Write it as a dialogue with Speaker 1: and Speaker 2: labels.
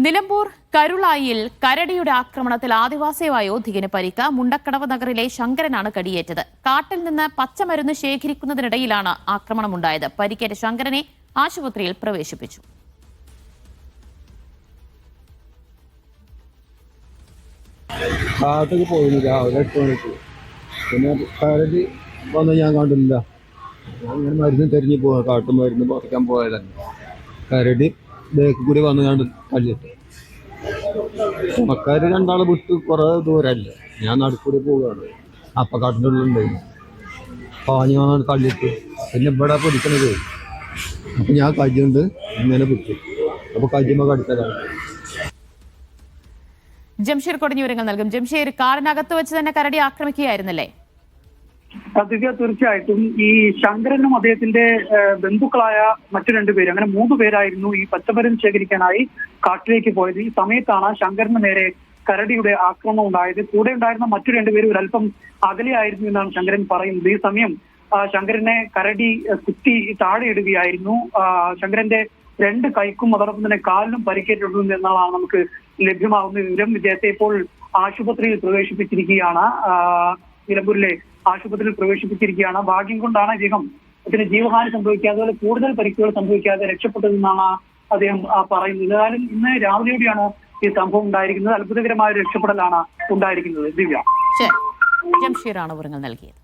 Speaker 1: നിലമ്പൂർ കരുളായിൽ കരടിയുടെ ആക്രമണത്തിൽ ആദിവാസി വയോധികന് പരിക്ക്. മുണ്ടക്കടവ് നഗറിലെ ശങ്കരനാണ് കടിയേറ്റത്. കാട്ടിൽ നിന്ന് പച്ചമരുന്ന് ശേഖരിക്കുന്നതിനിടയിലാണ് ആക്രമണമുണ്ടായത്. പരിക്കേറ്റ ശങ്കരനെ ആശുപത്രിയിൽ പ്രവേശിപ്പിച്ചു.
Speaker 2: കാട്ടിലേക്ക് പോയിരുന്നു രാവിലെ 8 മണിക്ക്. പിന്നെ കരടി വന്ന് ഞാൻ കണ്ടില്ല. ഞാൻ ഇങ്ങനെ മരുന്ന് തെരഞ്ഞു പോവാ, കാട്ടുമരുന്ന് പറിക്കാൻ പോയതന്നെ. കരടി ബേക്ക് കൂടി വന്ന് കണ്ട് കല്ലിട്ട്. മക്കാര് രണ്ടാള് വിട്ട് കുറെ ദൂരല്ലേ, ഞാൻ നടുക്കൂടി പോവുകയാണ്. അപ്പ കാട്ടിൻ്റെ ഉള്ളിലുണ്ടായിരുന്നു. പാഞ്ഞു വന്നാണ് കല്ലിട്ട്. പിന്നെ ഇവിടെ പിടിക്കണത്. അപ്പൊ ഞാൻ കജ്ജുണ്ട് ഇങ്ങനെ പിടിച്ചു. അപ്പൊ കജ്ജുമ്പോ കടിച്ചതാണ്.
Speaker 1: ജംഷീർ കൊടിഞ്ഞ വിവരങ്ങൾ നൽകും. ജംഷീർ, കാടിനകത്ത് വെച്ച് തന്നെ കരടി ആക്രമിക്കുകയായിരുന്നല്ലേ?
Speaker 3: ദിവ്യ, തീർച്ചയായിട്ടും ഈ ശങ്കരനും അദ്ദേഹത്തിന്റെ ബന്ധുക്കളായ മറ്റു 2 പേര്, അങ്ങനെ 3 പേരായിരുന്നു ഈ പച്ചമരുന്ന് ശേഖരിക്കാനായി കാട്ടിലേക്ക് പോയത്. ഈ സമയത്താണ് ശങ്കരന് നേരെ കരടിയുടെ ആക്രമണം ഉണ്ടായത്. കൂടെ ഉണ്ടായിരുന്ന മറ്റു 2 പേര് ഒരല്പം അകലെയായിരുന്നു എന്നാണ് ശങ്കരൻ പറയുന്നത്. ഈ സമയം ശങ്കരനെ കരടി കുത്തി താഴെ ഇടുകയായിരുന്നു. ശങ്കരന്റെ 2 കൈക്കും അതോടൊപ്പം തന്നെ കാലിനും പരിക്കേറ്റിട്ടുണ്ട് എന്നാണ് നമുക്ക് ലഭ്യമാകുന്ന വിവരം. ഇദ്ദേഹത്തെ ഇപ്പോൾ ആശുപത്രിയിൽ പ്രവേശിപ്പിച്ചിരിക്കുകയാണ്. നിലമ്പൂരിലെ ആശുപത്രിയിൽ പ്രവേശിപ്പിച്ചിരിക്കുകയാണ്. ഭാഗ്യം കൊണ്ടാണ് ഇതിന് ജീവഹാനി സംഭവിക്കാതെ, അതുപോലെ കൂടുതൽ പരിക്കുകൾ സംഭവിക്കാതെ രക്ഷപ്പെട്ടതെന്നാണ് അദ്ദേഹം പറയുന്നത്. ഏതായാലും ഇന്ന് രാവിലെയോടെയാണ് ഈ സംഭവം ഉണ്ടായിരിക്കുന്നത്. അത്ഭുതകരമായ ഒരു രക്ഷപ്പെടലാണ് ഉണ്ടായിരിക്കുന്നത്. ദിവ്യ,
Speaker 1: ജംഷീറാണ് വിവരങ്ങൾ നൽകിയത്.